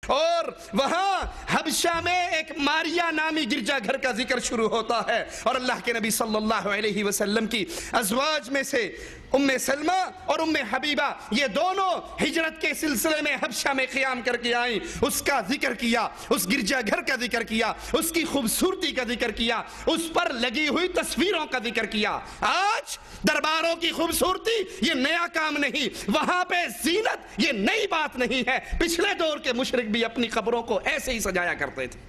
اور وہاں حبشہ میں ایک ماریا نامی گرجا گھر کا ذکر شروع ہوتا ہے، اور اللہ کے نبی صلی اللہ علیہ وسلم کی ازواج میں سے ام سلمہ اور ام حبیبہ یہ دونوں ہجرت کے سلسلے میں حبشہ میں قیام کر کے آئیں، اس کا ذکر کیا، اس گرجا گھر کا ذکر کیا، اس کی خوبصورتی کا ذکر کیا، اس پر لگی ہوئی تصویروں کا ذکر کیا۔ آج درباروں کی خوبصورتی یہ نیا کام نہیں، وہاں پہ زینت یہ نئی بات نہیں ہے، پچھلے دور کے مشرک بھی اپنی قبروں کو ایسے ہی سجایا کرتے تھے۔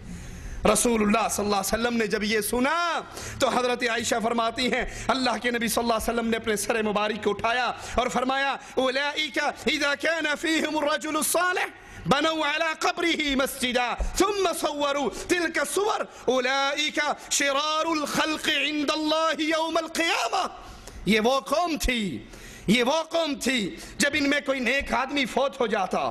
رسول اللہ صلی اللہ علیہ وسلم نے جب یہ سنا تو حضرت عائشہ فرماتی ہیں اللہ کے نبی صلی اللہ علیہ وسلم نے اپنے سر مبارک کو اٹھایا اور فرمایا اولئک اذا كان فيهم الرجل الصالح بنوا على قبره مسجدا ثم صوروا تلك الصور اولئک شرار الخلق عند اللہ یوم القیامہ۔ یہ وہ قوم تھی جب ان میں کوئی نیک آدمی فوت ہو جاتا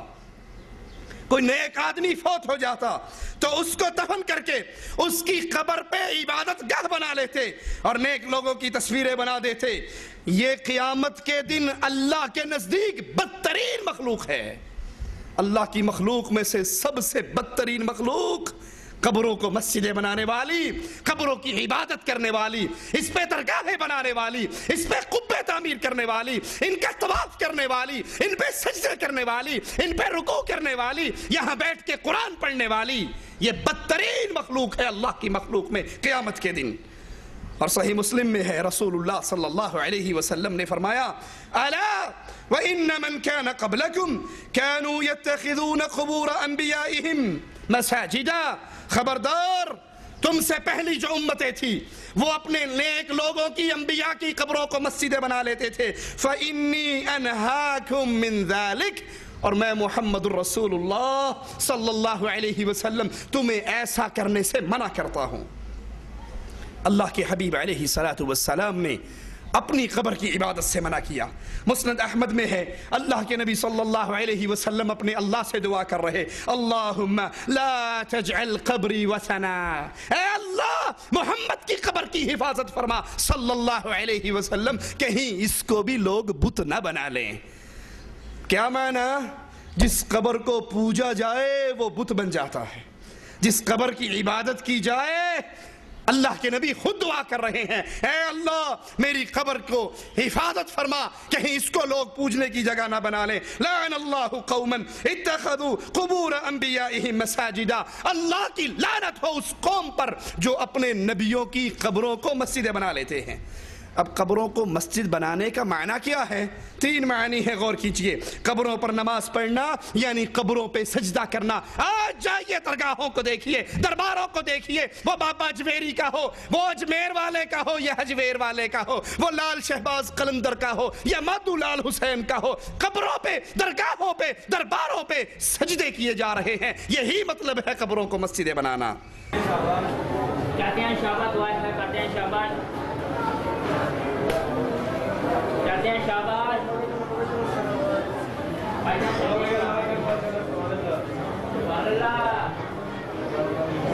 تو اس کو دفن کر کے اس کی قبر پہ عبادت گاہ بنا لیتے اور نیک لوگوں کی تصویریں بنا دیتے۔ یہ قیامت کے دن اللہ کے نزدیک بدترین مخلوق ہے۔ اللہ کی مخلوق میں سے سب سے بدترین مخلوق قبروں کو مسجدیں بنانے والی، قبروں کی عبادت کرنے والی، اس پہ درگاہیں بنانے والی، اس پہ قبے تعمیر کرنے والی، ان کا طواف کرنے والی، ان پہ سجدے کرنے والی، ان پہ رکوع کرنے والی، یہاں بیٹھ کے قرآن پڑھنے والی، یہ بدترین مخلوق ہے اللہ کی مخلوق میں قیامت کے دن۔ اور صحیح مسلم میں ہے رسول اللہ صلی اللہ علیہ وسلم نے فرمایا الا وان من كان قبلكم كانوا يتخذون قبور انبيائهم مساجدا، خبردار تم سے پہلی جو امتیں تھی وہ اپنے نیک لوگوں کی انبیاء کی قبروں کو مسجدیں بنا لیتے تھے۔ فإني أنهاكم من ذلك، اور میں محمد الرسول اللہ صلی اللہ علیہ وسلم تمہیں ایسا کرنے سے منع کرتا ہوں۔ اللہ کے حبیب علیہ السلام نے اپنی قبر کی عبادت سے منع کیا۔ مسند احمد میں ہے اللہ کے نبی صلی اللہ علیہ وسلم اپنے اللہ سے دعا کر رہے اللہم لا تجعل قبری وثنا، اے اللہ محمد کی قبر کی حفاظت فرما صلی اللہ علیہ وسلم، کہیں اس کو بھی لوگ بت نہ بنا لیں۔ کیا معنی؟ جس قبر کو پوجا جائے وہ بت بن جاتا ہے، جس قبر کی عبادت کی جائے اللہ کے نبی خود دعا کر رہے ہیں اے اللہ میری قبر کو حفاظت فرما، کہیں اس کو لوگ پوجنے کی جگہ نہ بنا لیں۔ لعن اللہ قوما اتخذوا قبور انبیائہم مساجدا، اللہ کی لعنت ہو اس قوم پر جو اپنے نبیوں کی قبروں کو مسجدیں بنا لیتے ہیں۔ اب قبروں کو مسجد بنانے کا معنی کیا ہے؟ 3 معنی ہے، غور کیجئے۔ قبروں پر نماز پڑھنا یعنی قبروں پہ سجدہ کرنا۔ آج جائیے درگاہوں کو دیکھیے، درباروں کو دیکھیے، وہ بابا اجمیری کا ہو، وہ اجمیر والے کا ہو یا حجویر والے کا ہو، وہ لال شہباز قلندر کا ہو یا مادو لال حسین کا ہو، قبروں پہ، درگاہوں پہ، درباروں پہ سجدے کیے جا رہے ہیں۔ یہی مطلب ہے قبروں کو مسجدیں بنانا۔ کہتے ہیں شابت ہوا ہے، کہتے ہیں شابت، کہتے ہیں شاباش، اللہ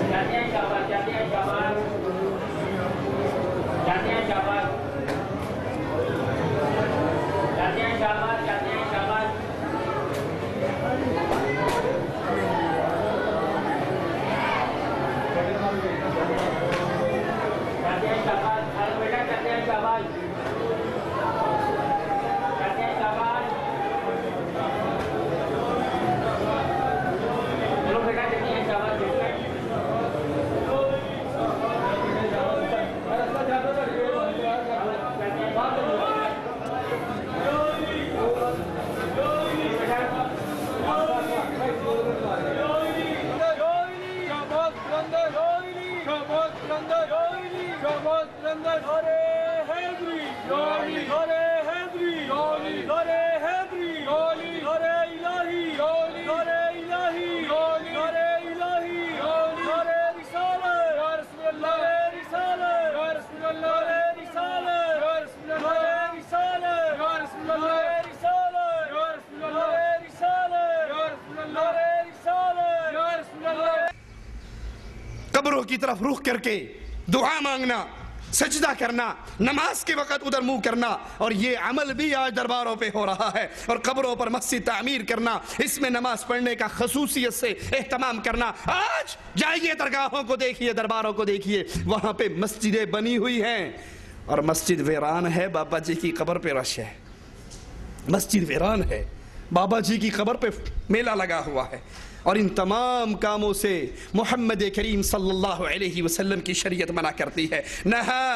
کہتے ہیں شاباش، کہتے ہیں شاباش، کہتے ہیں شاباش، کہتے ہیں شاباش، کہتے ہیں شاباش، کہتے ہیں شاباش، ارے بیٹا کہتے ہیں شاباش، قبروں کی طرف رخ کر کے دعا مانگنا سجدہ کرنا، نماز کے وقت ادھر منہ کرنا، اور یہ عمل بھی آج درباروں پہ ہو رہا ہے، اور قبروں پر مسجد تعمیر کرنا، اس میں نماز پڑھنے کا خصوصیت سے اہتمام کرنا۔ آج جائیے درگاہوں کو دیکھیے، درباروں کو دیکھیے، وہاں پہ مسجدیں بنی ہوئی ہیں اور مسجد ویران ہے، بابا جی کی قبر پہ رش ہے، مسجد ویران ہے، بابا جی کی قبر پہ میلہ لگا ہوا ہے۔ اور ان تمام کاموں سے محمد کریم صلی اللہ علیہ وسلم کی شریعت منع کرتی ہے۔ نہا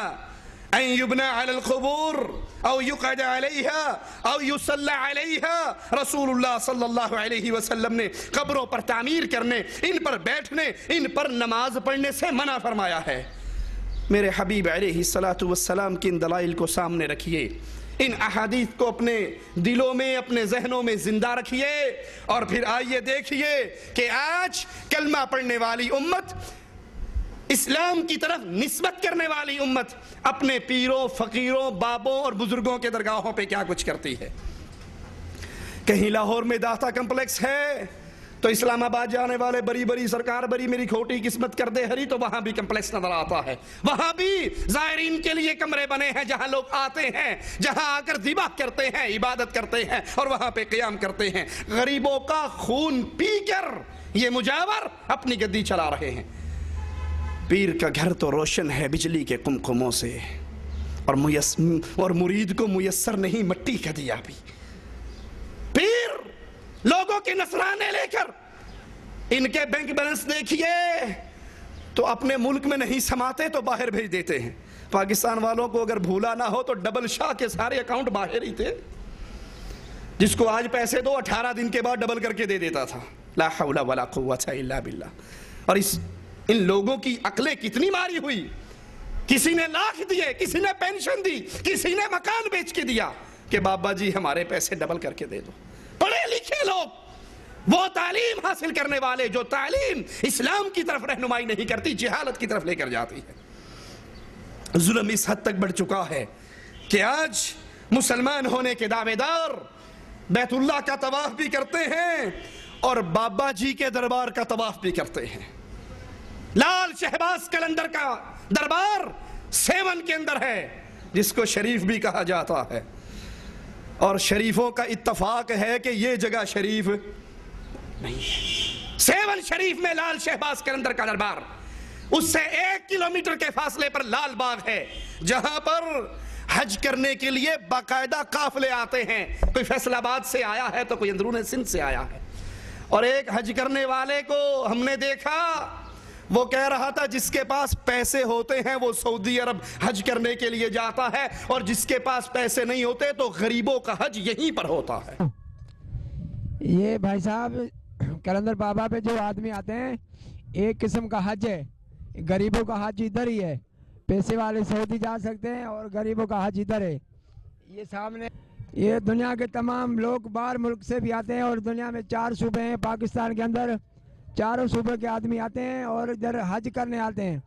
ان یبنى علی القبور او یقعد علیہا او یصلی علیہا، رسول اللہ صلی اللہ علیہ وسلم نے قبروں پر تعمیر کرنے، ان پر بیٹھنے، ان پر نماز پڑھنے سے منع فرمایا ہے۔ میرے حبیب علیہ السلام کی ان دلائل کو سامنے رکھیے، ان احادیث کو اپنے دلوں میں، اپنے ذہنوں میں زندہ رکھیے، اور پھر آئیے دیکھیے کہ آج کلمہ پڑھنے والی امت، اسلام کی طرف نسبت کرنے والی امت اپنے پیروں، فقیروں، بابوں اور بزرگوں کے درگاہوں پہ کیا کچھ کرتی ہے۔ کہیں لاہور میں داتا کمپلیکس ہے تو اسلام آباد جانے والے بری بری سرکار بری میری کھوٹی قسمت کر دے ہری، تو وہاں بھی کمپلیکس نظر آتا ہے، وہاں بھی زائرین کے لیے کمرے بنے ہیں جہاں لوگ آتے ہیں، جہاں آ کر ذبح کرتے ہیں، عبادت کرتے ہیں اور وہاں پہ قیام کرتے ہیں۔ غریبوں کا خون پی کر یہ مجاور اپنی گدی چلا رہے ہیں۔ پیر کا گھر تو روشن ہے بجلی کے قمقموں سے، اور مرید کو میسر نہیں مٹی کا دیا بھی۔ پیر لوگوں کے نذرانے لے کر ان کے بینک بیلنس دیکھیے تو اپنے ملک میں نہیں سماتے تو باہر بھیج دیتے ہیں۔ پاکستان والوں کو اگر بھولا نہ ہو تو ڈبل شاہ کے سارے اکاؤنٹ باہر ہی تھے، جس کو آج پیسے دو 18 دن کے بعد ڈبل کر کے دے دیتا تھا۔ لا حول ولا قوت الا باللہ۔ اور ان لوگوں کی عقلیں کتنی ماری ہوئی، کسی نے لاکھ دیے، کسی نے پینشن دی، کسی نے مکان بیچ کے دیا کہ بابا جی ہمارے پیسے ڈبل کر کے دے دو۔ پڑھے لکھے لوگ، وہ تعلیم حاصل کرنے والے جو تعلیم اسلام کی طرف رہنمائی نہیں کرتی، جہالت کی طرف لے کر جاتی ہے۔ ظلم اس حد تک بڑھ چکا ہے کہ آج مسلمان ہونے کے دعوے دار بیت اللہ کا طواف بھی کرتے ہیں اور بابا جی کے دربار کا طواف بھی کرتے ہیں۔ لال شہباز قلندر کا دربار 7 کے اندر ہے، جس کو شریف بھی کہا جاتا ہے، اور شریفوں کا اتفاق ہے کہ یہ جگہ شریف نہیں۔ 7 شریف میں لال شہباز قلندر کا دربار، اس سے 1 کلومیٹر کے فاصلے پر لال باغ ہے، جہاں پر حج کرنے کے لیے باقاعدہ قافلے آتے ہیں۔ کوئی فیصل آباد سے آیا ہے تو کوئی اندرون سندھ سے آیا ہے، اور ایک حج کرنے والے کو ہم نے دیکھا، وہ کہہ رہا تھا جس کے پاس پیسے ہوتے ہیں وہ سعودی عرب حج کرنے کے لیے جاتا ہے، اور جس کے پاس پیسے نہیں ہوتے تو غریبوں کا حج یہیں پر ہوتا ہے۔ یہ بھائی صاحب قلندر بابا پہ جو آدمی آتے ہیں، ایک قسم کا حج ہے، غریبوں کا حج ادھر ہی ہے۔ پیسے والے سعودی جا سکتے ہیں اور غریبوں کا حج ادھر ہے۔ یہ سامنے یہ دنیا کے تمام لوگ باہر ملک سے بھی آتے ہیں، اور دنیا میں 4 صوبے ہیں پاکستان کے اندر، 4 صوبے کے آدمی آتے ہیں اور ادھر حج کرنے آتے ہیں۔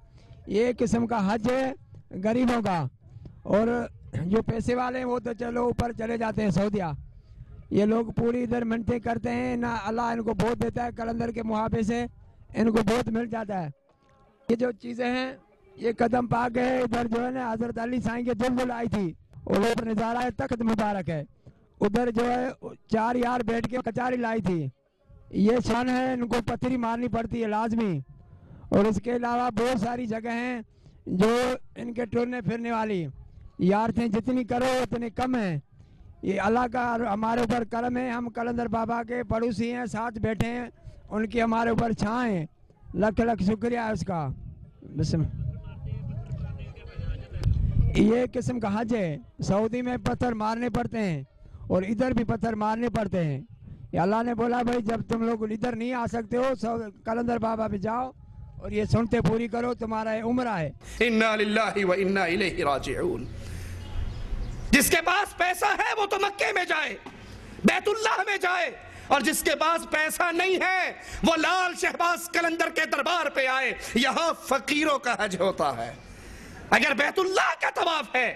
یہ ایک قسم کا حج ہے غریبوں کا، اور جو پیسے والے ہیں وہ تو چلو اوپر چلے جاتے ہیں سعودیہ۔ یہ لوگ پوری ادھر منتیں کرتے ہیں، نہ اللہ ان کو بہت دیتا ہے، قلندر کے محابے سے ان کو بہت مل جاتا ہے۔ یہ جو چیزیں ہیں، یہ قدم پاک ہے، ادھر جو ہے نا حضرت علی سائیں کے دل آئی تھی، اور اوپر نظارہ تخت مبارک ہے، ادھر جو ہے 4 یار بیٹھ کے کچاری لائی تھی۔ یہ شان ہے، ان کو پتھری مارنی پڑتی ہے لازمی، اور اس کے علاوہ بہت ساری جگہ ہیں جو ان کے ٹورنے پھرنے والی یار تھے، جتنی کرو اتنے کم ہیں۔ یہ اللہ کا ہمارے اوپر کرم ہے، ہم قلندر بابا کے پڑوسی ہیں، ساتھ بیٹھے ہیں، ان کی ہمارے اوپر چھائیں ہیں، لکھ لکھ شکریہ ہے اس کا۔ بسم یہ قسم کا حج ہے، سعودی میں پتھر مارنے پڑتے ہیں اور ادھر بھی پتھر مارنے پڑتے ہیں۔ یہ اللہ نے بولا بھائی جب تم لوگ ادھر نہیں آ سکتے ہو قلندر بابا پہ جاؤ اور یہ سنتے پوری کرو، تمہارا یہ عمرہ ہے۔ انا للہ و انا الیہ راجعون۔ جس کے پاس پیسہ ہے وہ تو مکے میں جائے، بیت اللہ میں جائے، اور جس کے پاس پیسہ نہیں ہے وہ لال شہباز قلندر کے دربار پہ آئے، یہاں فقیروں کا حج ہوتا ہے۔ اگر بیت اللہ کا طواف ہے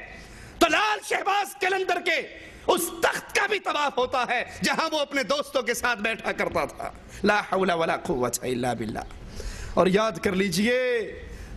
تو لال شہباز قلندر کے اس تخت کا بھی طواف ہوتا ہے جہاں وہ اپنے دوستوں کے ساتھ بیٹھا کرتا تھا۔ لا حول ولا قوت الا باللہ۔ اور یاد کر لیجئے